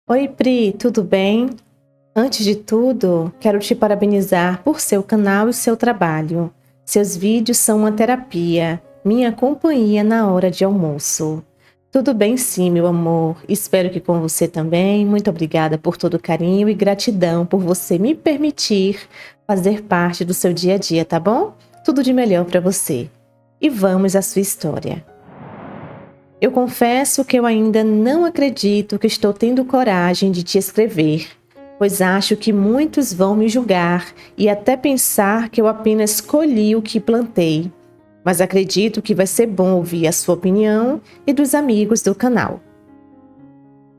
Oi, Pri, tudo bem? Antes de tudo, quero te parabenizar por seu canal e seu trabalho. Seus vídeos são uma terapia, minha companhia na hora de almoço. Tudo bem, sim, meu amor. Espero que com você também. Muito obrigada por todo o carinho e gratidão por você me permitir fazer parte do seu dia a dia, tá bom? Tudo de melhor para você. E vamos à sua história. Eu confesso que eu ainda não acredito que estou tendo coragem de te escrever, pois acho que muitos vão me julgar e até pensar que eu apenas colhi o que plantei. Mas acredito que vai ser bom ouvir a sua opinião e dos amigos do canal.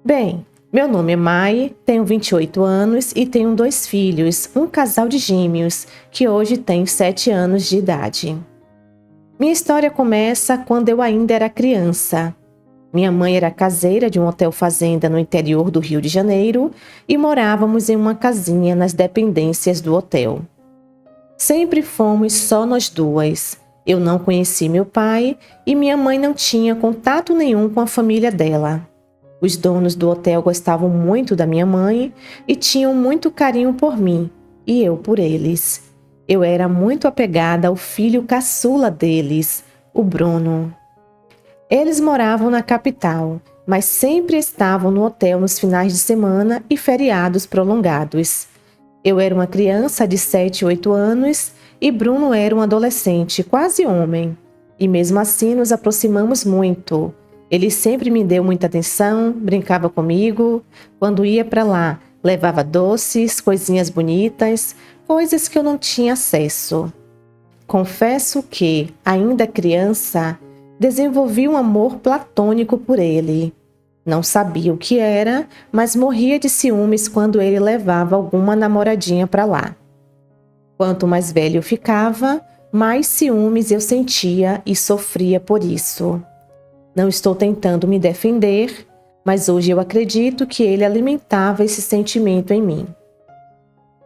Bem, meu nome é Mai, tenho 28 anos e tenho 2 filhos, um casal de gêmeos, que hoje tem 7 anos de idade. Minha história começa quando eu ainda era criança. Minha mãe era caseira de um hotel fazenda no interior do Rio de Janeiro e morávamos em uma casinha nas dependências do hotel. Sempre fomos só nós duas. Eu não conheci meu pai e minha mãe não tinha contato nenhum com a família dela. Os donos do hotel gostavam muito da minha mãe e tinham muito carinho por mim e eu por eles. Eu era muito apegada ao filho caçula deles, o Bruno. Eles moravam na capital, mas sempre estavam no hotel nos finais de semana e feriados prolongados. Eu era uma criança de 7, 8 anos e Bruno era um adolescente, quase homem. E mesmo assim nos aproximamos muito. Ele sempre me deu muita atenção, brincava comigo. Quando ia para lá, levava doces, coisinhas bonitas, coisas que eu não tinha acesso. Confesso que, ainda criança, desenvolvi um amor platônico por ele. Não sabia o que era, mas morria de ciúmes quando ele levava alguma namoradinha para lá. Quanto mais velho eu ficava, mais ciúmes eu sentia e sofria por isso. Não estou tentando me defender, mas hoje eu acredito que ele alimentava esse sentimento em mim.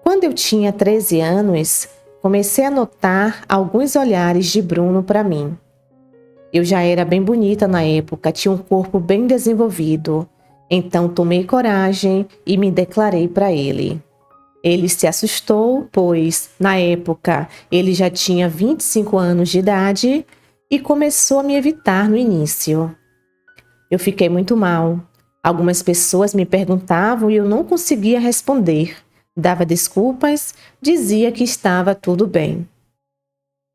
Quando eu tinha 13 anos, comecei a notar alguns olhares de Bruno para mim. Eu já era bem bonita na época, tinha um corpo bem desenvolvido. Então tomei coragem e me declarei para ele. Ele se assustou, pois, na época, ele já tinha 25 anos de idade e começou a me evitar no início. Eu fiquei muito mal. Algumas pessoas me perguntavam e eu não conseguia responder. Dava desculpas, dizia que estava tudo bem.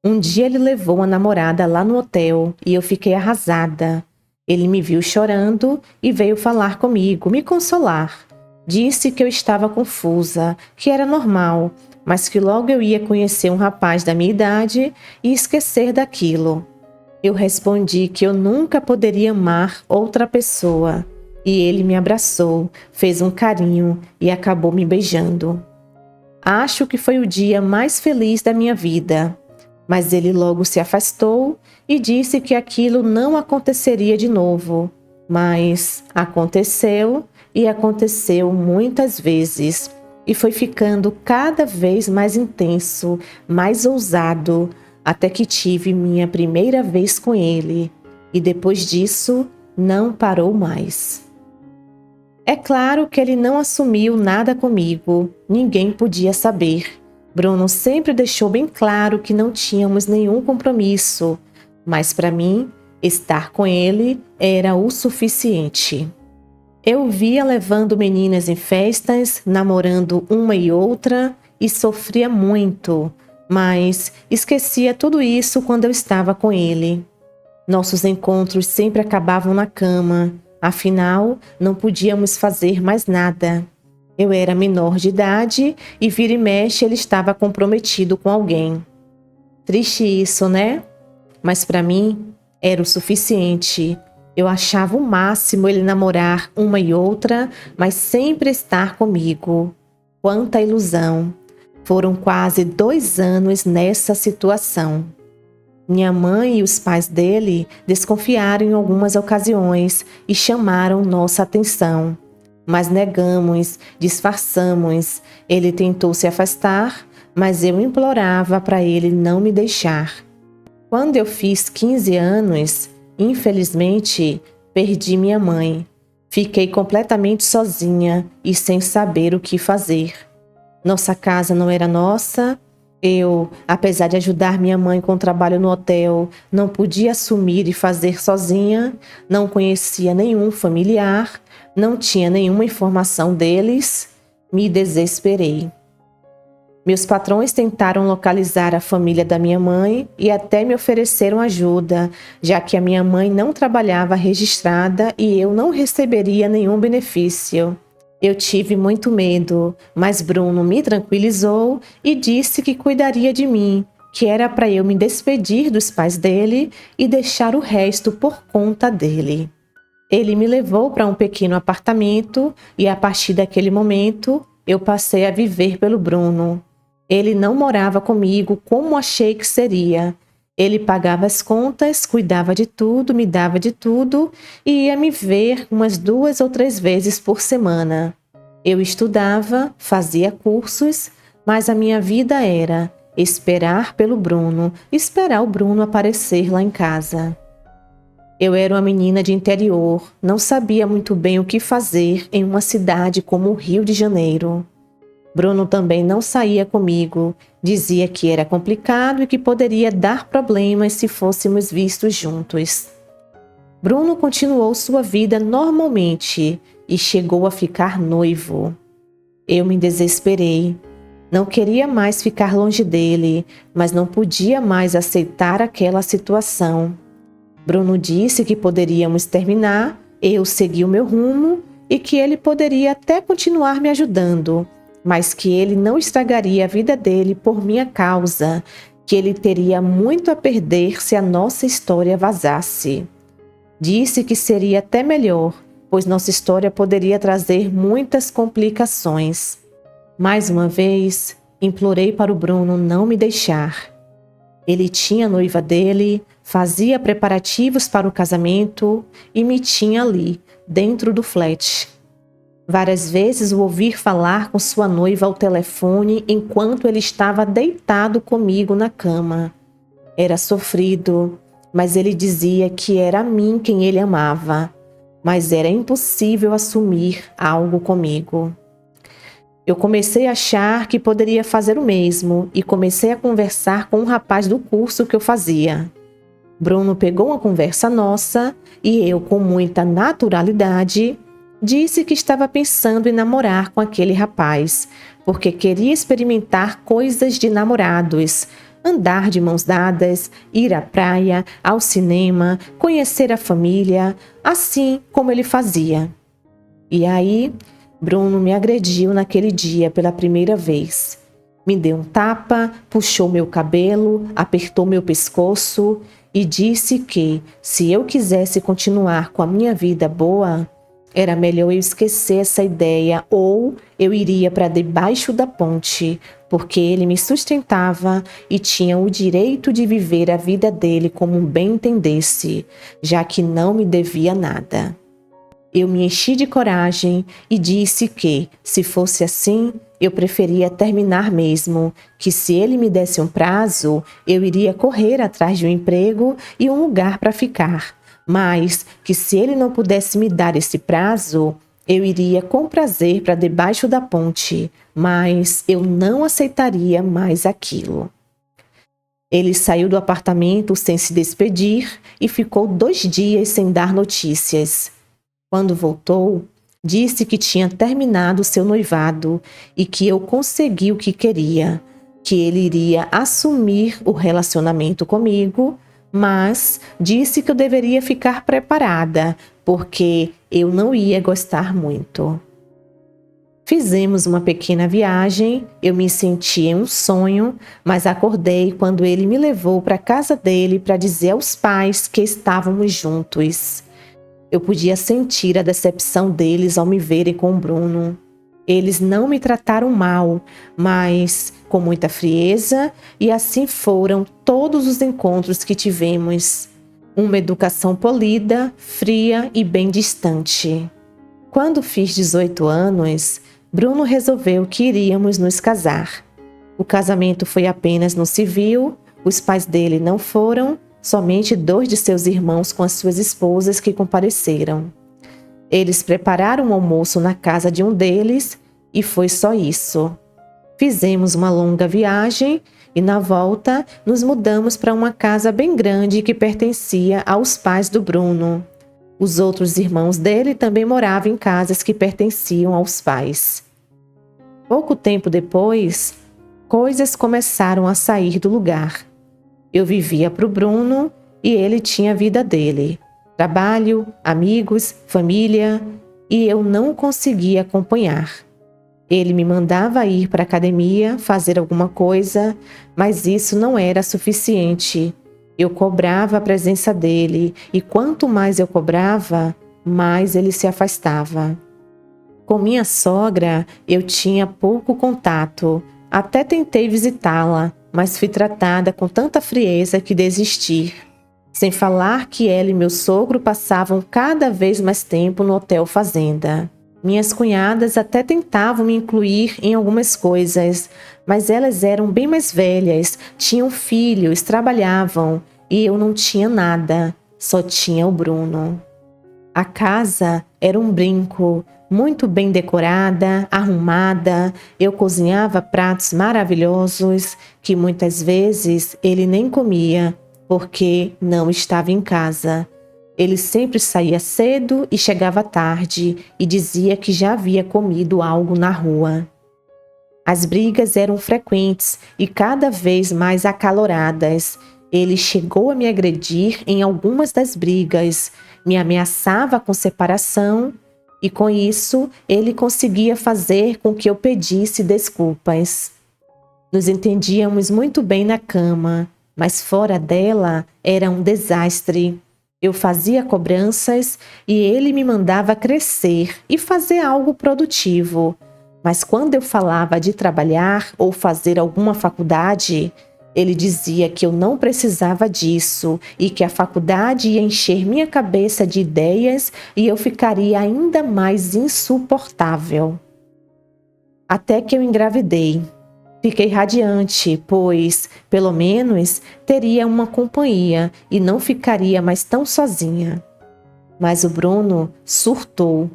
Um dia ele levou a namorada lá no hotel e eu fiquei arrasada. Ele me viu chorando e veio falar comigo, me consolar. Disse que eu estava confusa, que era normal, mas que logo eu ia conhecer um rapaz da minha idade e esquecer daquilo. Eu respondi que eu nunca poderia amar outra pessoa. E ele me abraçou, fez um carinho e acabou me beijando. Acho que foi o dia mais feliz da minha vida. Mas ele logo se afastou e disse que aquilo não aconteceria de novo. Mas aconteceu e aconteceu muitas vezes. E foi ficando cada vez mais intenso, mais ousado, até que tive minha primeira vez com ele. E depois disso, não parou mais. É claro que ele não assumiu nada comigo, ninguém podia saber. Bruno sempre deixou bem claro que não tínhamos nenhum compromisso, mas para mim, estar com ele era o suficiente. Eu o via levando meninas em festas, namorando uma e outra e sofria muito, mas esquecia tudo isso quando eu estava com ele. Nossos encontros sempre acabavam na cama, afinal, não podíamos fazer mais nada. Eu era menor de idade e vira e mexe ele estava comprometido com alguém. Triste isso, né? Mas para mim era o suficiente. Eu achava o máximo ele namorar uma e outra, mas sempre estar comigo. Quanta ilusão! Foram quase 2 anos nessa situação. Minha mãe e os pais dele desconfiaram em algumas ocasiões e chamaram nossa atenção. Mas negamos, disfarçamos. Ele tentou se afastar, mas eu implorava para ele não me deixar. Quando eu fiz 15 anos, infelizmente, perdi minha mãe. Fiquei completamente sozinha e sem saber o que fazer. Nossa casa não era nossa. Eu, apesar de ajudar minha mãe com o trabalho no hotel, não podia assumir e fazer sozinha, não conhecia nenhum familiar, não tinha nenhuma informação deles. Me desesperei. Meus patrões tentaram localizar a família da minha mãe e até me ofereceram ajuda, já que a minha mãe não trabalhava registrada e eu não receberia nenhum benefício. Eu tive muito medo, mas Bruno me tranquilizou e disse que cuidaria de mim, que era para eu me despedir dos pais dele e deixar o resto por conta dele. Ele me levou para um pequeno apartamento e, a partir daquele momento, eu passei a viver pelo Bruno. Ele não morava comigo como achei que seria. Ele pagava as contas, cuidava de tudo, me dava de tudo e ia me ver umas 2 ou 3 vezes por semana. Eu estudava, fazia cursos, mas a minha vida era esperar pelo Bruno, esperar o Bruno aparecer lá em casa. Eu era uma menina de interior, não sabia muito bem o que fazer em uma cidade como o Rio de Janeiro. Bruno também não saía comigo, dizia que era complicado e que poderia dar problemas se fôssemos vistos juntos. Bruno continuou sua vida normalmente e chegou a ficar noivo. Eu me desesperei. Não queria mais ficar longe dele, mas não podia mais aceitar aquela situação. Bruno disse que poderíamos terminar, eu segui o meu rumo e que ele poderia até continuar me ajudando, mas que ele não estragaria a vida dele por minha causa, que ele teria muito a perder se a nossa história vazasse. Disse que seria até melhor, pois nossa história poderia trazer muitas complicações. Mais uma vez, implorei para o Bruno não me deixar. Ele tinha a noiva dele, fazia preparativos para o casamento e me tinha ali, dentro do flat. Várias vezes o ouvi falar com sua noiva ao telefone enquanto ele estava deitado comigo na cama. Era sofrido, mas ele dizia que era a mim quem ele amava, mas era impossível assumir algo comigo. Eu comecei a achar que poderia fazer o mesmo e comecei a conversar com um rapaz do curso que eu fazia. Bruno pegou uma conversa nossa e eu, com muita naturalidade, disse que estava pensando em namorar com aquele rapaz, porque queria experimentar coisas de namorados, andar de mãos dadas, ir à praia, ao cinema, conhecer a família, assim como ele fazia. E aí, Bruno me agrediu naquele dia pela primeira vez. Me deu um tapa, puxou meu cabelo, apertou meu pescoço e disse que, se eu quisesse continuar com a minha vida boa, era melhor eu esquecer essa ideia ou eu iria para debaixo da ponte, porque ele me sustentava e tinha o direito de viver a vida dele como bem entendesse, já que não me devia nada. Eu me enchi de coragem e disse que, se fosse assim, eu preferia terminar mesmo, que se ele me desse um prazo, eu iria correr atrás de um emprego e um lugar para ficar, mas que se ele não pudesse me dar esse prazo, eu iria com prazer para debaixo da ponte, mas eu não aceitaria mais aquilo. Ele saiu do apartamento sem se despedir e ficou 2 dias sem dar notícias. Quando voltou, disse que tinha terminado seu noivado e que eu consegui o que queria, que ele iria assumir o relacionamento comigo, mas disse que eu deveria ficar preparada, porque eu não ia gostar muito. Fizemos uma pequena viagem, eu me senti em um sonho, mas acordei quando ele me levou para a casa dele para dizer aos pais que estávamos juntos. Eu podia sentir a decepção deles ao me verem com o Bruno. Eles não me trataram mal, mas com muita frieza, e assim foram todos os encontros que tivemos. Uma educação polida, fria e bem distante. Quando fiz 18 anos, Bruno resolveu que iríamos nos casar. O casamento foi apenas no civil, os pais dele não foram, somente 2 de seus irmãos com as suas esposas que compareceram. Eles prepararam um almoço na casa de um deles e foi só isso. Fizemos uma longa viagem e, na volta, nos mudamos para uma casa bem grande que pertencia aos pais do Bruno. Os outros irmãos dele também moravam em casas que pertenciam aos pais. Pouco tempo depois, coisas começaram a sair do lugar. Eu vivia para o Bruno e ele tinha a vida dele. Trabalho, amigos, família, e eu não conseguia acompanhar. Ele me mandava ir para a academia, fazer alguma coisa, mas isso não era suficiente. Eu cobrava a presença dele, e quanto mais eu cobrava, mais ele se afastava. Com minha sogra, eu tinha pouco contato. Até tentei visitá-la, mas fui tratada com tanta frieza que desisti. Sem falar que ela e meu sogro passavam cada vez mais tempo no hotel fazenda. Minhas cunhadas até tentavam me incluir em algumas coisas, mas elas eram bem mais velhas, tinham filhos, trabalhavam, e eu não tinha nada, só tinha o Bruno. A casa era um brinco, muito bem decorada, arrumada. Eu cozinhava pratos maravilhosos que muitas vezes ele nem comia, porque não estava em casa. Ele sempre saía cedo e chegava tarde e dizia que já havia comido algo na rua. As brigas eram frequentes e cada vez mais acaloradas. Ele chegou a me agredir em algumas das brigas, me ameaçava com separação e, com isso, ele conseguia fazer com que eu pedisse desculpas. Nos entendíamos muito bem na cama, mas fora dela era um desastre. Eu fazia cobranças e ele me mandava crescer e fazer algo produtivo. Mas quando eu falava de trabalhar ou fazer alguma faculdade, ele dizia que eu não precisava disso e que a faculdade ia encher minha cabeça de ideias e eu ficaria ainda mais insuportável. Até que eu engravidei. Fiquei radiante, pois, pelo menos, teria uma companhia e não ficaria mais tão sozinha. Mas o Bruno surtou.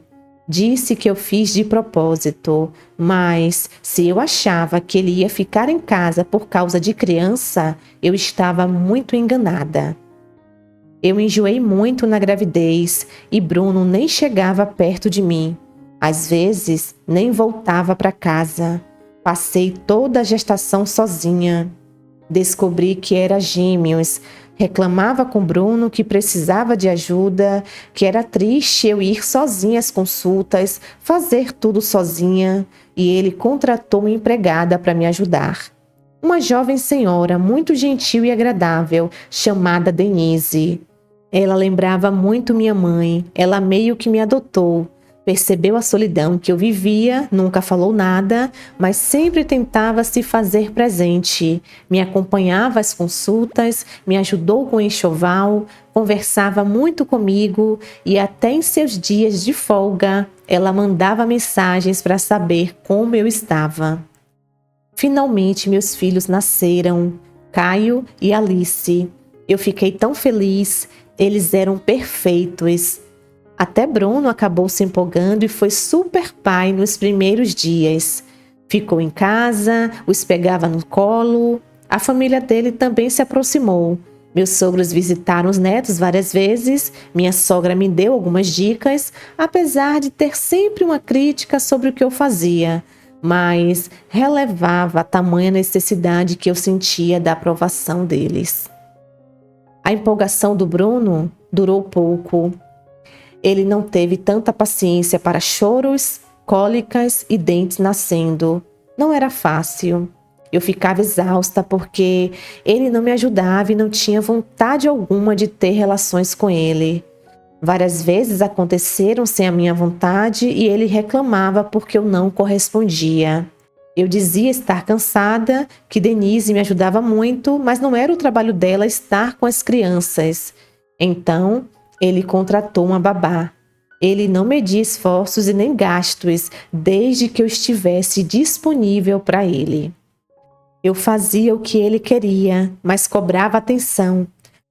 Disse que eu fiz de propósito, mas se eu achava que ele ia ficar em casa por causa de criança, eu estava muito enganada. Eu enjoei muito na gravidez e Bruno nem chegava perto de mim. Às vezes, nem voltava para casa. Passei toda a gestação sozinha. Descobri que era gêmeos. Reclamava com Bruno que precisava de ajuda, que era triste eu ir sozinha às consultas, fazer tudo sozinha, e ele contratou uma empregada para me ajudar. Uma jovem senhora muito gentil e agradável, chamada Denise. Ela lembrava muito minha mãe, ela meio que me adotou. Percebeu a solidão que eu vivia, nunca falou nada, mas sempre tentava se fazer presente. Me acompanhava às consultas, me ajudou com o enxoval, conversava muito comigo e até em seus dias de folga, ela mandava mensagens para saber como eu estava. Finalmente meus filhos nasceram, Caio e Alice. Eu fiquei tão feliz, eles eram perfeitos. Até Bruno acabou se empolgando e foi super pai nos primeiros dias. Ficou em casa, os pegava no colo. A família dele também se aproximou. Meus sogros visitaram os netos várias vezes. Minha sogra me deu algumas dicas, apesar de ter sempre uma crítica sobre o que eu fazia. Mas relevava a tamanha necessidade que eu sentia da aprovação deles. A empolgação do Bruno durou pouco. Ele não teve tanta paciência para choros, cólicas e dentes nascendo. Não era fácil. Eu ficava exausta porque ele não me ajudava e não tinha vontade alguma de ter relações com ele. Várias vezes aconteceram sem a minha vontade e ele reclamava porque eu não correspondia. Eu dizia estar cansada, que Denise me ajudava muito, mas não era o trabalho dela estar com as crianças. Então, ele contratou uma babá. Ele não media esforços e nem gastos, desde que eu estivesse disponível para ele. Eu fazia o que ele queria, mas cobrava atenção.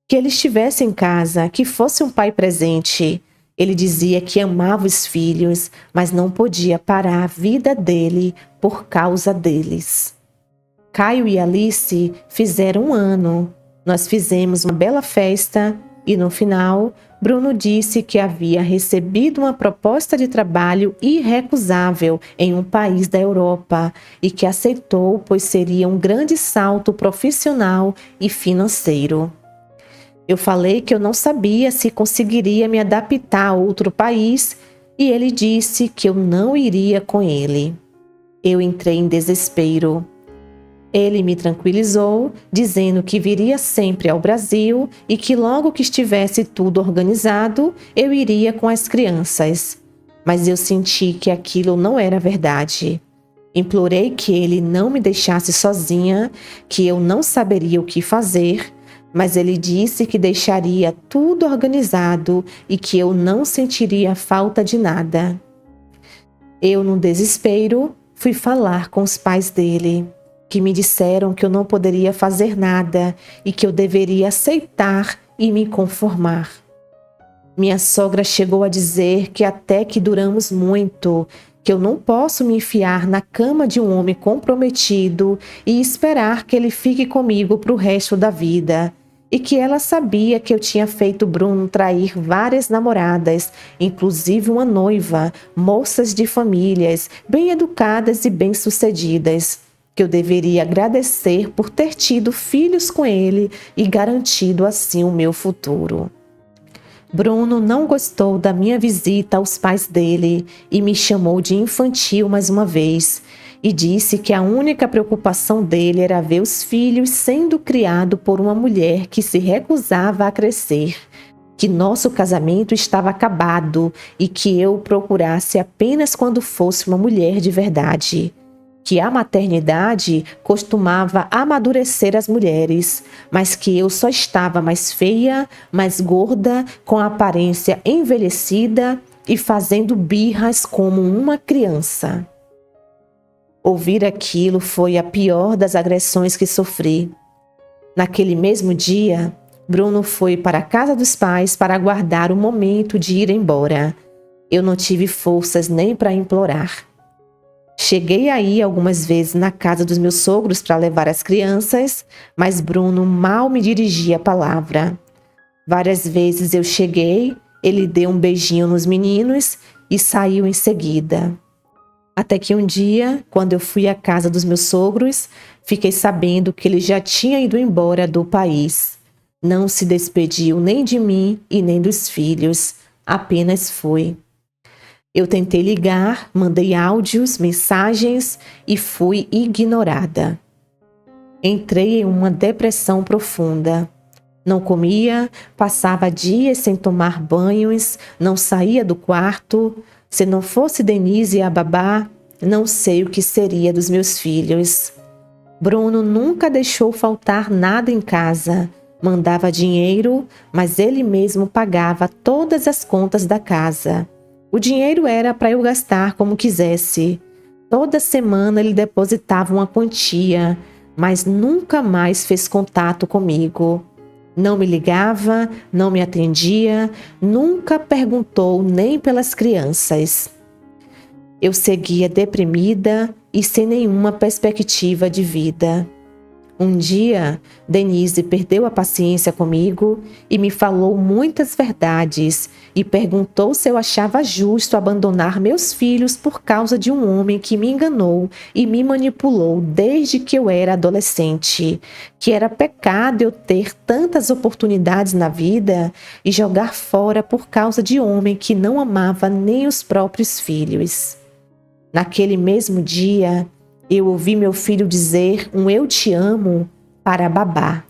Que ele estivesse em casa, que fosse um pai presente. Ele dizia que amava os filhos, mas não podia parar a vida dele por causa deles. Caio e Alice fizeram 1 ano. Nós fizemos uma bela festa e, no final, Bruno disse que havia recebido uma proposta de trabalho irrecusável em um país da Europa e que aceitou, pois seria um grande salto profissional e financeiro. Eu falei que eu não sabia se conseguiria me adaptar a outro país e ele disse que eu não iria com ele. Eu entrei em desespero. Ele me tranquilizou, dizendo que viria sempre ao Brasil e que logo que estivesse tudo organizado, eu iria com as crianças. Mas eu senti que aquilo não era verdade. Implorei que ele não me deixasse sozinha, que eu não saberia o que fazer, mas ele disse que deixaria tudo organizado e que eu não sentiria falta de nada. Eu, no desespero, fui falar com os pais dele, que me disseram que eu não poderia fazer nada e que eu deveria aceitar e me conformar. Minha sogra chegou a dizer que até que duramos muito, que eu não posso me enfiar na cama de um homem comprometido e esperar que ele fique comigo para o resto da vida, e que ela sabia que eu tinha feito Bruno trair várias namoradas, inclusive uma noiva, moças de famílias, bem educadas e bem-sucedidas, que eu deveria agradecer por ter tido filhos com ele e garantido assim o meu futuro. Bruno não gostou da minha visita aos pais dele e me chamou de infantil mais uma vez e disse que a única preocupação dele era ver os filhos sendo criados por uma mulher que se recusava a crescer, que nosso casamento estava acabado e que eu o procurasse apenas quando fosse uma mulher de verdade. Que a maternidade costumava amadurecer as mulheres, mas que eu só estava mais feia, mais gorda, com a aparência envelhecida e fazendo birras como uma criança. Ouvir aquilo foi a pior das agressões que sofri. Naquele mesmo dia, Bruno foi para a casa dos pais para aguardar o momento de ir embora. Eu não tive forças nem para implorar. Cheguei aí algumas vezes na casa dos meus sogros para levar as crianças, mas Bruno mal me dirigia a palavra. Várias vezes eu cheguei, ele deu um beijinho nos meninos e saiu em seguida. Até que um dia, quando eu fui à casa dos meus sogros, fiquei sabendo que ele já tinha ido embora do país. Não se despediu nem de mim e nem dos filhos, apenas foi. Eu tentei ligar, mandei áudios, mensagens e fui ignorada. Entrei em uma depressão profunda. Não comia, passava dias sem tomar banhos, não saía do quarto. Se não fosse Denise e a babá, não sei o que seria dos meus filhos. Bruno nunca deixou faltar nada em casa. Mandava dinheiro, mas ele mesmo pagava todas as contas da casa. O dinheiro era para eu gastar como quisesse. Toda semana ele depositava uma quantia, mas nunca mais fez contato comigo. Não me ligava, não me atendia, nunca perguntou nem pelas crianças. Eu seguia deprimida e sem nenhuma perspectiva de vida. Um dia, Denise perdeu a paciência comigo e me falou muitas verdades e perguntou se eu achava justo abandonar meus filhos por causa de um homem que me enganou e me manipulou desde que eu era adolescente, que era pecado eu ter tantas oportunidades na vida e jogar fora por causa de homem que não amava nem os próprios filhos. Naquele mesmo dia, eu ouvi meu filho dizer um "eu te amo" para a babá.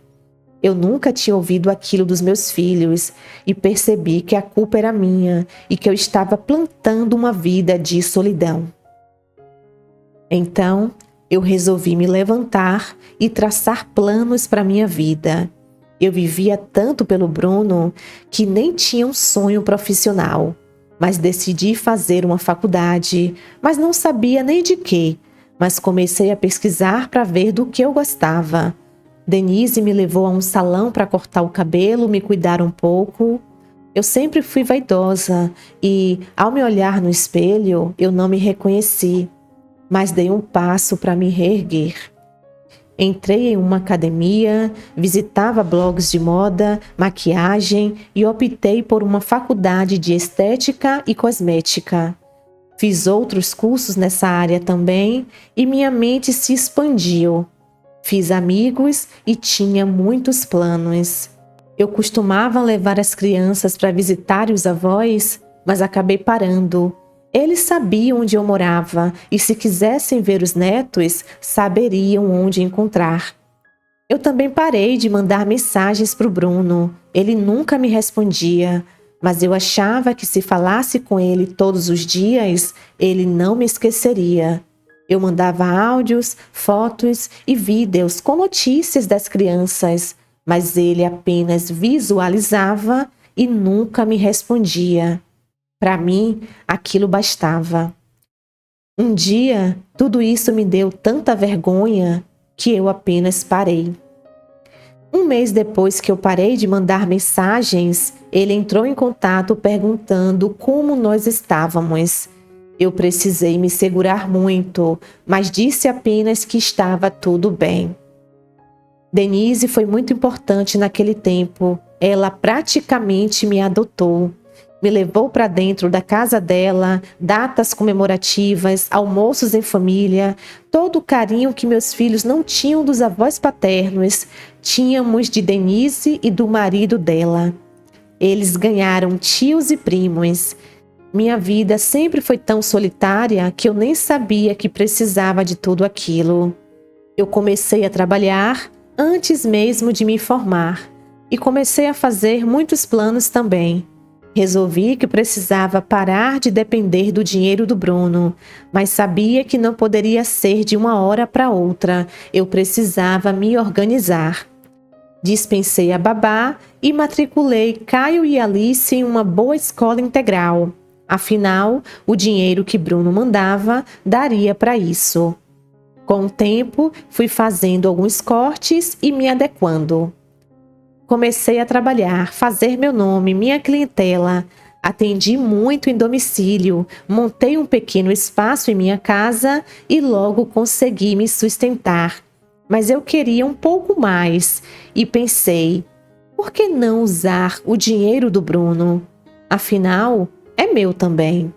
Eu nunca tinha ouvido aquilo dos meus filhos e percebi que a culpa era minha e que eu estava plantando uma vida de solidão. Então, eu resolvi me levantar e traçar planos para minha vida. Eu vivia tanto pelo Bruno que nem tinha um sonho profissional, mas decidi fazer uma faculdade, mas não sabia nem de quê. Mas comecei a pesquisar para ver do que eu gostava. Denise me levou a um salão para cortar o cabelo, me cuidar um pouco. Eu sempre fui vaidosa e, ao me olhar no espelho, eu não me reconheci, mas dei um passo para me reerguer. Entrei em uma academia, visitava blogs de moda, maquiagem e optei por uma faculdade de estética e cosmética. Fiz outros cursos nessa área também e minha mente se expandiu. Fiz amigos e tinha muitos planos. Eu costumava levar as crianças para visitar os avós, mas acabei parando. Eles sabiam onde eu morava e, se quisessem ver os netos, saberiam onde encontrar. Eu também parei de mandar mensagens para o Bruno. Ele nunca me respondia, mas eu achava que, se falasse com ele todos os dias, ele não me esqueceria. Eu mandava áudios, fotos e vídeos com notícias das crianças, mas ele apenas visualizava e nunca me respondia. Para mim, aquilo bastava. Um dia, tudo isso me deu tanta vergonha que eu apenas parei. Um mês depois que eu parei de mandar mensagens, ele entrou em contato perguntando como nós estávamos. Eu precisei me segurar muito, mas disse apenas que estava tudo bem. Denise foi muito importante naquele tempo. Ela praticamente me adotou. Me levou para dentro da casa dela, datas comemorativas, almoços em família, todo o carinho que meus filhos não tinham dos avós paternos, tínhamos de Denise e do marido dela. Eles ganharam tios e primos. Minha vida sempre foi tão solitária que eu nem sabia que precisava de tudo aquilo. Eu comecei a trabalhar antes mesmo de me formar e comecei a fazer muitos planos também. Resolvi que precisava parar de depender do dinheiro do Bruno, mas sabia que não poderia ser de uma hora para outra. Eu precisava me organizar. Dispensei a babá e matriculei Caio e Alice em uma boa escola integral. Afinal, o dinheiro que Bruno mandava daria para isso. Com o tempo, fui fazendo alguns cortes e me adequando. Comecei a trabalhar, fazer meu nome, minha clientela. Atendi muito em domicílio, montei um pequeno espaço em minha casa e logo consegui me sustentar. Mas eu queria um pouco mais e pensei, por que não usar o dinheiro do Bruno? Afinal, é meu também.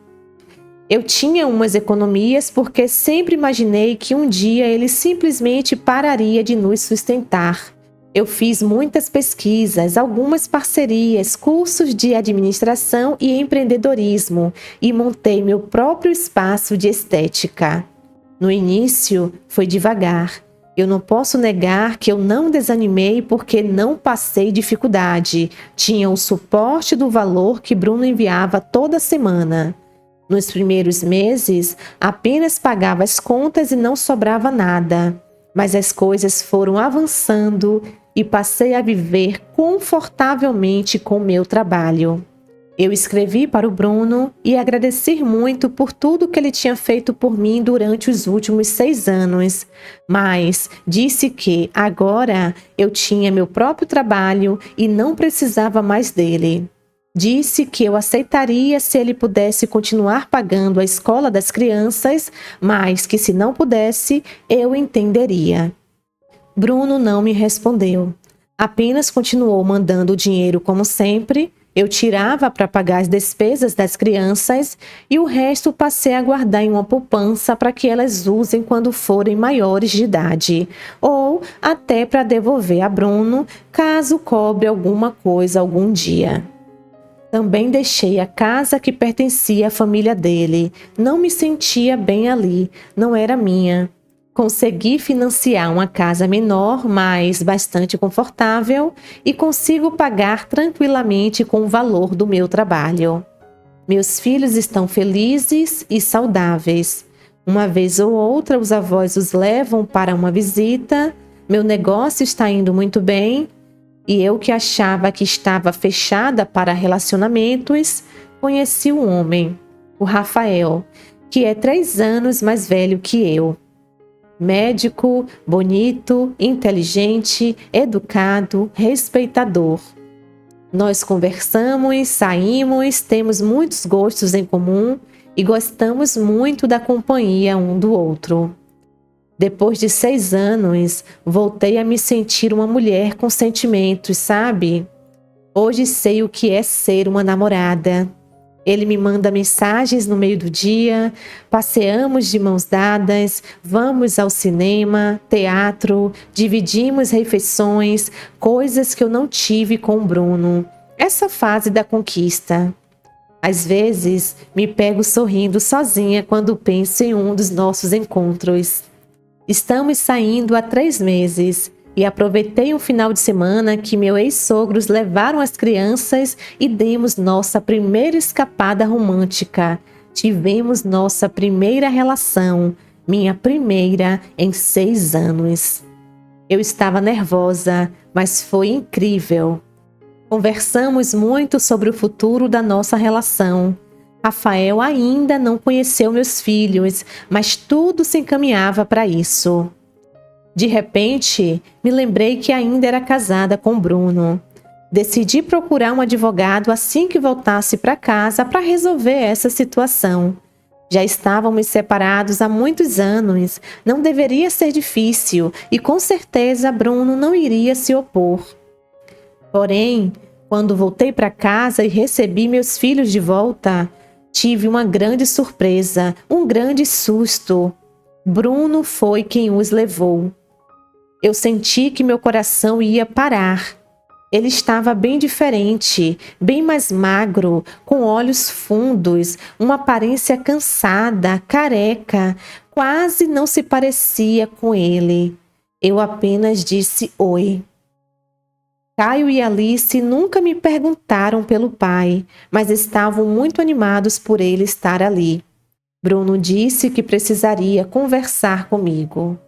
Eu tinha umas economias porque sempre imaginei que um dia ele simplesmente pararia de nos sustentar. Eu fiz muitas pesquisas, algumas parcerias, cursos de administração e empreendedorismo e montei meu próprio espaço de estética. No início, foi devagar. Eu não posso negar que eu não desanimei porque não passei dificuldade. Tinha o suporte do valor que Bruno enviava toda semana. Nos primeiros meses, apenas pagava as contas e não sobrava nada. Mas as coisas foram avançando e passei a viver confortavelmente com o meu trabalho. Eu escrevi para o Bruno e agradeci muito por tudo que ele tinha feito por mim durante os últimos 6 anos, mas disse que agora eu tinha meu próprio trabalho e não precisava mais dele. Disse que eu aceitaria se ele pudesse continuar pagando a escola das crianças, mas que, se não pudesse, eu entenderia. Bruno não me respondeu. Apenas continuou mandando o dinheiro como sempre. Eu tirava para pagar as despesas das crianças e o resto passei a guardar em uma poupança para que elas usem quando forem maiores de idade, ou até para devolver a Bruno caso cobre alguma coisa algum dia. Também deixei a casa que pertencia à família dele. Não me sentia bem ali, não era minha. Consegui financiar uma casa menor, mas bastante confortável, e consigo pagar tranquilamente com o valor do meu trabalho. Meus filhos estão felizes e saudáveis. Uma vez ou outra, os avós os levam para uma visita. Meu negócio está indo muito bem. E eu, que achava que estava fechada para relacionamentos, conheci um homem, o Rafael, que é 3 anos mais velho que eu. Médico, bonito, inteligente, educado, respeitador. Nós conversamos, saímos, temos muitos gostos em comum e gostamos muito da companhia um do outro. Depois de 6 anos, voltei a me sentir uma mulher com sentimentos, sabe? Hoje sei o que é ser uma namorada. Ele me manda mensagens no meio do dia, passeamos de mãos dadas, vamos ao cinema, teatro, dividimos refeições, coisas que eu não tive com o Bruno. Essa fase da conquista. Às vezes, me pego sorrindo sozinha quando penso em um dos nossos encontros. Estamos saindo há 3 meses e aproveitei um final de semana que meus ex-sogros levaram as crianças e demos nossa primeira escapada romântica. Tivemos nossa primeira relação, minha primeira em 6 anos. Eu estava nervosa, mas foi incrível. Conversamos muito sobre o futuro da nossa relação. Rafael ainda não conheceu meus filhos, mas tudo se encaminhava para isso. De repente, me lembrei que ainda era casada com Bruno. Decidi procurar um advogado assim que voltasse para casa para resolver essa situação. Já estávamos separados há muitos anos, não deveria ser difícil e com certeza Bruno não iria se opor. Porém, quando voltei para casa e recebi meus filhos de volta, tive uma grande surpresa, um grande susto. Bruno foi quem os levou. Eu senti que meu coração ia parar. Ele estava bem diferente, bem mais magro, com olhos fundos, uma aparência cansada, careca, quase não se parecia com ele. Eu apenas disse oi. Caio e Alice nunca me perguntaram pelo pai, mas estavam muito animados por ele estar ali. Bruno disse que precisaria conversar comigo.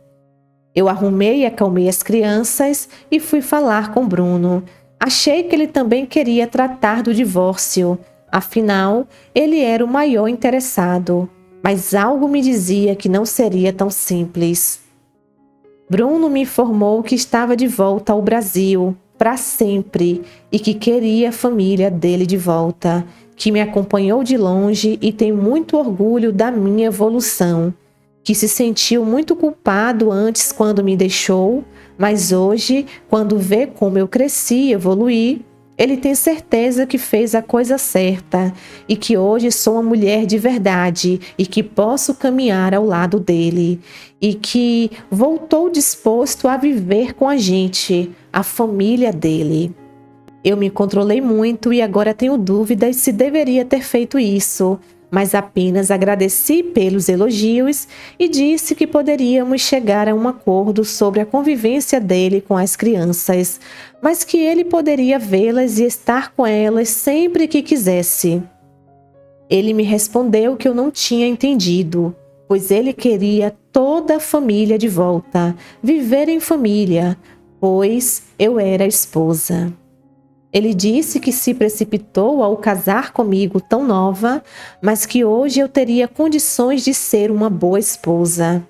Eu arrumei e acalmei as crianças e fui falar com Bruno. Achei que ele também queria tratar do divórcio. Afinal, ele era o maior interessado, mas algo me dizia que não seria tão simples. Bruno me informou que estava de volta ao Brasil, para sempre, e que queria a família dele de volta, que me acompanhou de longe e tem muito orgulho da minha evolução, que se sentiu muito culpado antes quando me deixou, mas hoje, quando vê como eu cresci e evoluí, ele tem certeza que fez a coisa certa e que hoje sou uma mulher de verdade e que posso caminhar ao lado dele e que voltou disposto a viver com a gente, a família dele. Eu me controlei muito e agora tenho dúvidas se deveria ter feito isso, mas apenas agradeci pelos elogios e disse que poderíamos chegar a um acordo sobre a convivência dele com as crianças, mas que ele poderia vê-las e estar com elas sempre que quisesse. Ele me respondeu que eu não tinha entendido, pois ele queria toda a família de volta, viver em família, pois eu era a esposa. Ele disse que se precipitou ao casar comigo tão nova, mas que hoje eu teria condições de ser uma boa esposa.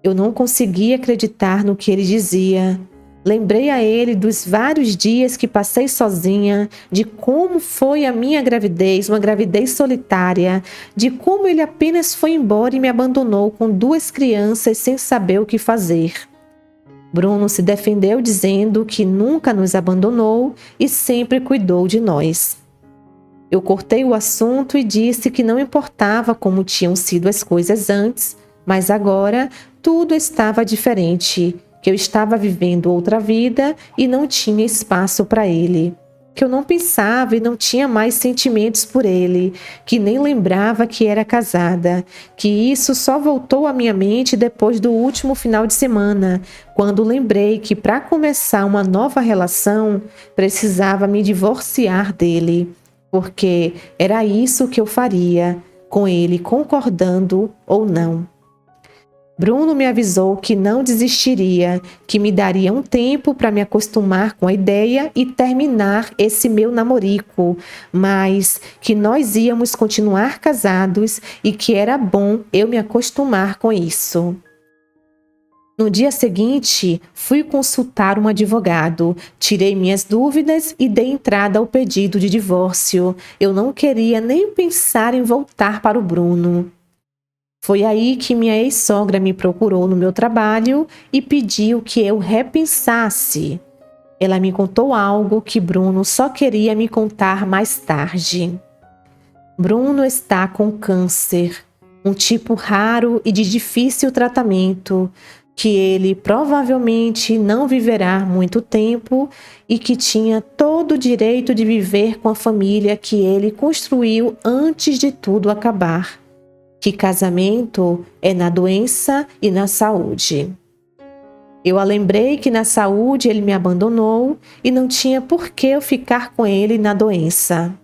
Eu não conseguia acreditar no que ele dizia. Lembrei a ele dos vários dias que passei sozinha, de como foi a minha gravidez, uma gravidez solitária, de como ele apenas foi embora e me abandonou com 2 crianças sem saber o que fazer. Bruno se defendeu dizendo que nunca nos abandonou e sempre cuidou de nós. Eu cortei o assunto e disse que não importava como tinham sido as coisas antes, mas agora tudo estava diferente, que eu estava vivendo outra vida e não tinha espaço para ele, que eu não pensava e não tinha mais sentimentos por ele, que nem lembrava que era casada, que isso só voltou à minha mente depois do último final de semana, quando lembrei que para começar uma nova relação, precisava me divorciar dele, porque era isso que eu faria, com ele concordando ou não. Bruno me avisou que não desistiria, que me daria um tempo para me acostumar com a ideia e terminar esse meu namorico, mas que nós íamos continuar casados e que era bom eu me acostumar com isso. No dia seguinte, fui consultar um advogado, tirei minhas dúvidas e dei entrada ao pedido de divórcio. Eu não queria nem pensar em voltar para o Bruno. Foi aí que minha ex-sogra me procurou no meu trabalho e pediu que eu repensasse. Ela me contou algo que Bruno só queria me contar mais tarde. Bruno está com câncer, um tipo raro e de difícil tratamento, que ele provavelmente não viverá muito tempo e que tinha todo o direito de viver com a família que ele construiu antes de tudo acabar. Que casamento é na doença e na saúde. Eu a lembrei que na saúde ele me abandonou e não tinha por que eu ficar com ele na doença.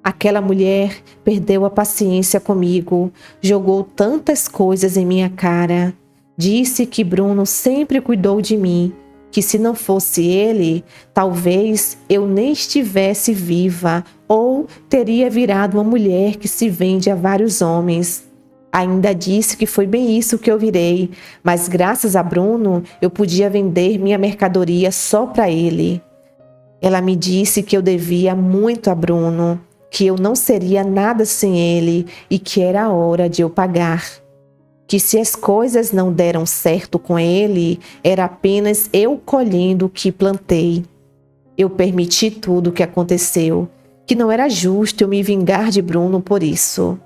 Aquela mulher perdeu a paciência comigo, jogou tantas coisas em minha cara. Disse que Bruno sempre cuidou de mim, que se não fosse ele, talvez eu nem estivesse viva ou teria virado uma mulher que se vende a vários homens. Ainda disse que foi bem isso que eu virei, mas graças a Bruno eu podia vender minha mercadoria só para ele. Ela me disse que eu devia muito a Bruno, que eu não seria nada sem ele e que era hora de eu pagar. Que se as coisas não deram certo com ele, era apenas eu colhendo o que plantei. Eu permiti tudo o que aconteceu, que não era justo eu me vingar de Bruno por isso.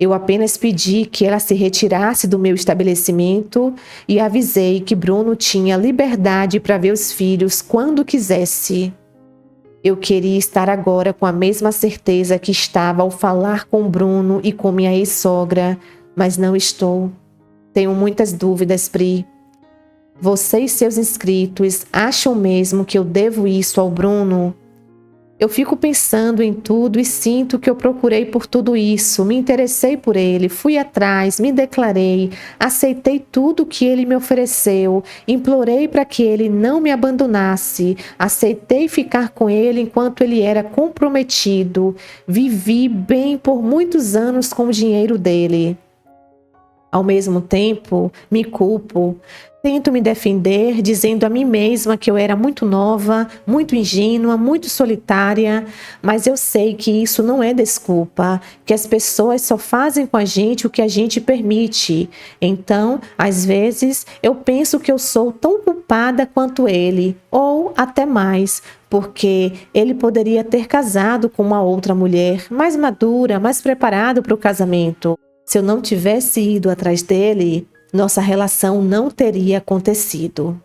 Eu apenas pedi que ela se retirasse do meu estabelecimento e avisei que Bruno tinha liberdade para ver os filhos quando quisesse. Eu queria estar agora com a mesma certeza que estava ao falar com Bruno e com minha ex-sogra, mas não estou. Tenho muitas dúvidas, Pri. Você e seus inscritos acham mesmo que eu devo isso ao Bruno? Eu fico pensando em tudo e sinto que eu procurei por tudo isso, me interessei por ele, fui atrás, me declarei, aceitei tudo que ele me ofereceu, implorei para que ele não me abandonasse, aceitei ficar com ele enquanto ele era comprometido, vivi bem por muitos anos com o dinheiro dele. Ao mesmo tempo, me culpo. Tento me defender, dizendo a mim mesma que eu era muito nova, muito ingênua, muito solitária, mas eu sei que isso não é desculpa, que as pessoas só fazem com a gente o que a gente permite. Então, às vezes, eu penso que eu sou tão culpada quanto ele, ou até mais, porque ele poderia ter casado com uma outra mulher, mais madura, mais preparada para o casamento. Se eu não tivesse ido atrás dele, nossa relação não teria acontecido.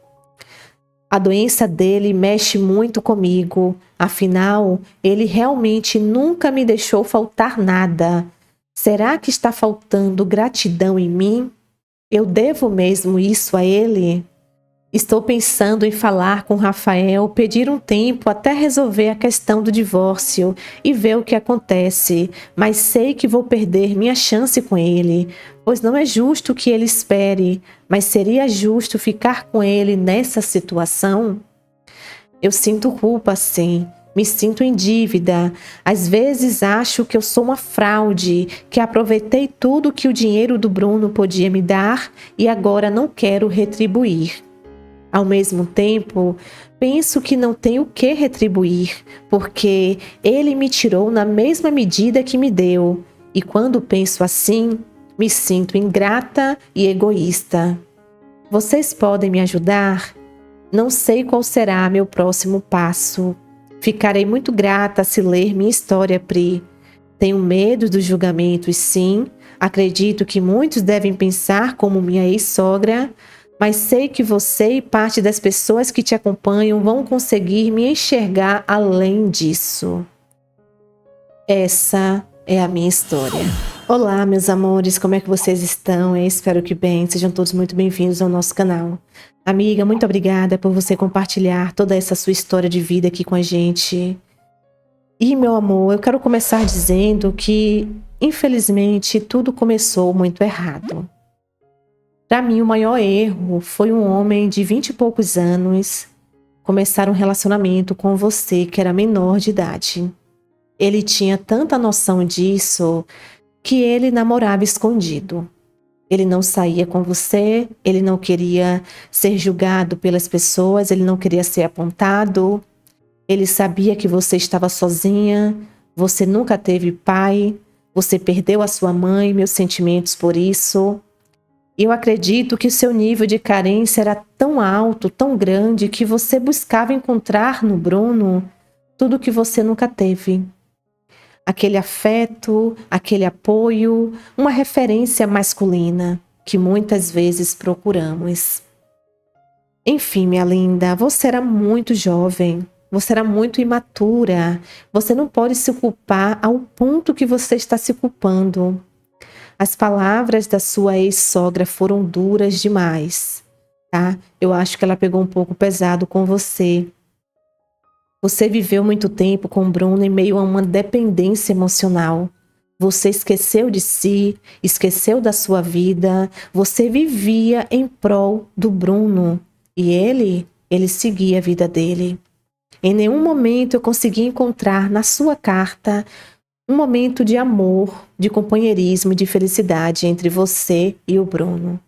A doença dele mexe muito comigo, afinal, ele realmente nunca me deixou faltar nada. Será que está faltando gratidão em mim? Eu devo mesmo isso a ele? Estou pensando em falar com Rafael, pedir um tempo até resolver a questão do divórcio e ver o que acontece, mas sei que vou perder minha chance com ele, pois não é justo que ele espere, mas seria justo ficar com ele nessa situação? Eu sinto culpa, sim. Me sinto em dívida. Às vezes acho que eu sou uma fraude, que aproveitei tudo que o dinheiro do Bruno podia me dar e agora não quero retribuir. Ao mesmo tempo, penso que não tenho o que retribuir, porque ele me tirou na mesma medida que me deu. E quando penso assim, me sinto ingrata e egoísta. Vocês podem me ajudar? Não sei qual será meu próximo passo. Ficarei muito grata se ler minha história, Pri. Tenho medo dos julgamentos, sim. Acredito que muitos devem pensar como minha ex-sogra, mas sei que você e parte das pessoas que te acompanham vão conseguir me enxergar além disso. Essa é a minha história. Olá, meus amores, como é que vocês estão? Eu espero que bem, sejam todos muito bem-vindos ao nosso canal. Amiga, muito obrigada por você compartilhar toda essa sua história de vida aqui com a gente. E, meu amor, eu quero começar dizendo que, infelizmente, tudo começou muito errado. Para mim, o maior erro foi um homem de 20 e poucos anos começar um relacionamento com você que era menor de idade. Ele tinha tanta noção disso que ele namorava escondido. Ele não saía com você, ele não queria ser julgado pelas pessoas, ele não queria ser apontado. Ele sabia que você estava sozinha, você nunca teve pai, você perdeu a sua mãe, meus sentimentos por isso. E eu acredito que o seu nível de carência era tão alto, tão grande, que você buscava encontrar no Bruno tudo que você nunca teve. Aquele afeto, aquele apoio, uma referência masculina que muitas vezes procuramos. Enfim, minha linda, você era muito jovem, você era muito imatura, você não pode se culpar ao ponto que você está se culpando. As palavras da sua ex-sogra foram duras demais, tá? Eu acho que ela pegou um pouco pesado com você. Você viveu muito tempo com o Bruno em meio a uma dependência emocional. Você esqueceu de si, esqueceu da sua vida, você vivia em prol do Bruno e ele seguia a vida dele. Em nenhum momento eu consegui encontrar na sua carta um momento de amor, de companheirismo e de felicidade entre você e o Bruno.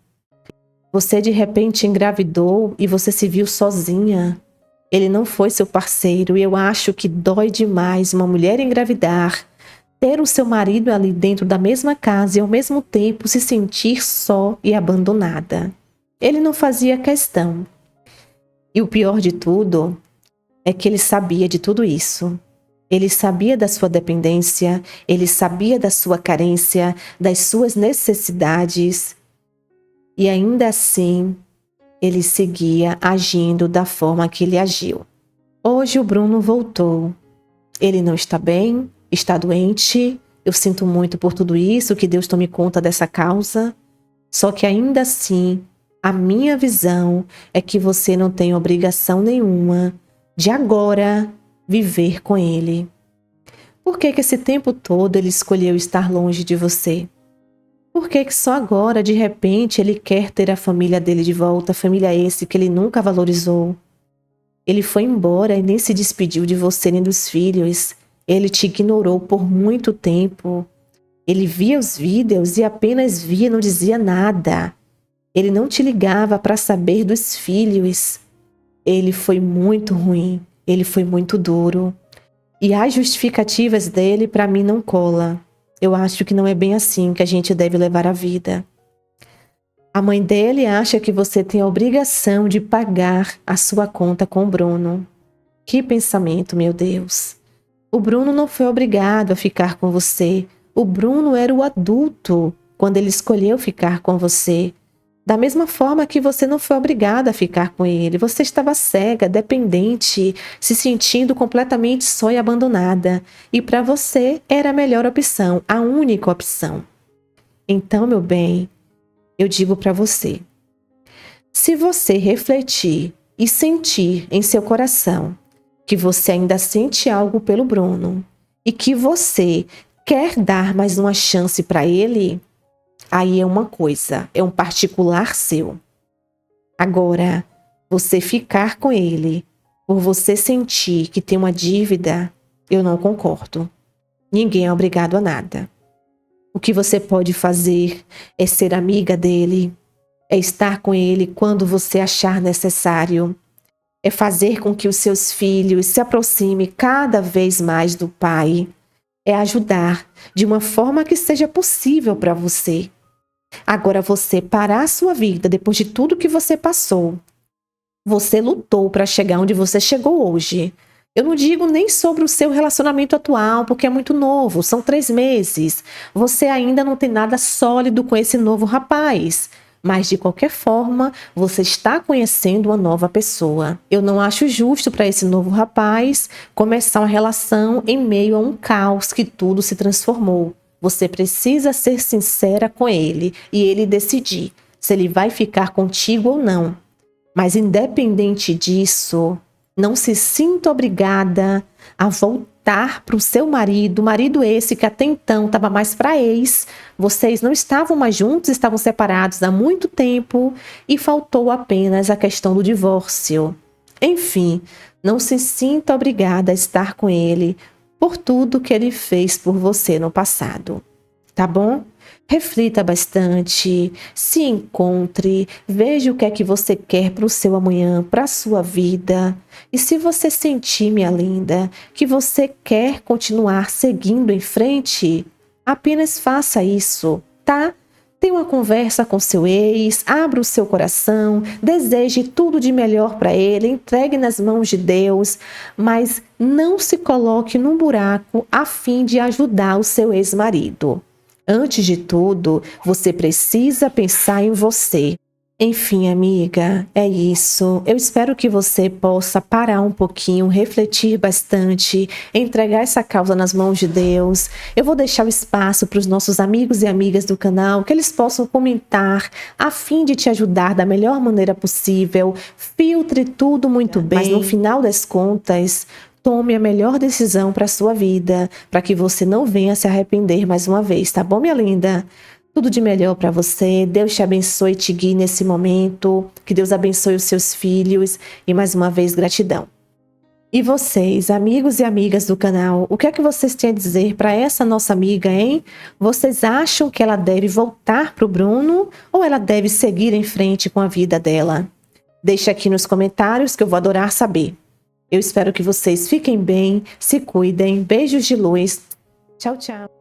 Você de repente engravidou e você se viu sozinha. Ele não foi seu parceiro e eu acho que dói demais uma mulher engravidar, ter o seu marido ali dentro da mesma casa e ao mesmo tempo se sentir só e abandonada. Ele não fazia questão. E o pior de tudo é que ele sabia de tudo isso. Ele sabia da sua dependência, ele sabia da sua carência, das suas necessidades. E ainda assim, ele seguia agindo da forma que ele agiu. Hoje o Bruno voltou. Ele não está bem, está doente. Eu sinto muito por tudo isso, que Deus tome conta dessa causa. Só que ainda assim, a minha visão é que você não tem obrigação nenhuma de agora viver com ele. Por que esse tempo todo ele escolheu estar longe de você? Por que só agora, de repente, ele quer ter a família dele de volta, a família esse que ele nunca valorizou? Ele foi embora e nem se despediu de você nem dos filhos. Ele te ignorou por muito tempo. Ele via os vídeos e apenas via, não dizia nada. Ele não te ligava para saber dos filhos. Ele foi muito ruim, ele foi muito duro. E as justificativas dele para mim não cola. Eu acho que não é bem assim que a gente deve levar a vida. A mãe dele acha que você tem a obrigação de pagar a sua conta com o Bruno. Que pensamento, meu Deus. O Bruno não foi obrigado a ficar com você. O Bruno era o adulto quando ele escolheu ficar com você. Da mesma forma que você não foi obrigada a ficar com ele. Você estava cega, dependente, se sentindo completamente só e abandonada. E para você era a melhor opção, a única opção. Então, meu bem, eu digo para você, se você refletir e sentir em seu coração que você ainda sente algo pelo Bruno e que você quer dar mais uma chance para ele, aí é uma coisa, é um particular seu. Agora, você ficar com ele por você sentir que tem uma dívida, eu não concordo. Ninguém é obrigado a nada. O que você pode fazer é ser amiga dele, é estar com ele quando você achar necessário, é fazer com que os seus filhos se aproximem cada vez mais do pai, é ajudar de uma forma que seja possível para você. Agora você parar a sua vida depois de tudo que você passou, você lutou para chegar onde você chegou hoje. Eu não digo nem sobre o seu relacionamento atual, porque é muito novo, são 3 meses. Você ainda não tem nada sólido com esse novo rapaz. Mas, de qualquer forma, você está conhecendo uma nova pessoa. Eu não acho justo para esse novo rapaz começar uma relação em meio a um caos que tudo se transformou. Você precisa ser sincera com ele e ele decidir se ele vai ficar contigo ou não. Mas, independente disso, não se sinta obrigada a voltar para o seu marido esse que até então estava mais para ex. Vocês não estavam mais juntos, estavam separados há muito tempo e faltou apenas a questão do divórcio. Enfim, não se sinta obrigada a estar com ele por tudo que ele fez por você no passado. Tá bom? Reflita bastante, se encontre, veja o que é que você quer para o seu amanhã, para a sua vida. E se você sentir, minha linda, que você quer continuar seguindo em frente, apenas faça isso, tá? Tenha uma conversa com seu ex, abra o seu coração, deseje tudo de melhor para ele, entregue nas mãos de Deus, mas não se coloque num buraco a fim de ajudar o seu ex-marido. Antes de tudo, você precisa pensar em você. Enfim, amiga, é isso. Eu espero que você possa parar um pouquinho, refletir bastante, entregar essa causa nas mãos de Deus. Eu vou deixar o espaço para os nossos amigos e amigas do canal, que eles possam comentar a fim de te ajudar da melhor maneira possível. Filtre tudo muito bem, mas no final das contas, tome a melhor decisão para a sua vida, para que você não venha se arrepender mais uma vez, tá bom, minha linda? Tudo de melhor para você, Deus te abençoe e te guie nesse momento, que Deus abençoe os seus filhos e mais uma vez gratidão. E vocês, amigos e amigas do canal, o que é que vocês têm a dizer para essa nossa amiga, hein? Vocês acham que ela deve voltar para o Bruno ou ela deve seguir em frente com a vida dela? Deixa aqui nos comentários que eu vou adorar saber. Eu espero que vocês fiquem bem, se cuidem, beijos de luz. Tchau, tchau.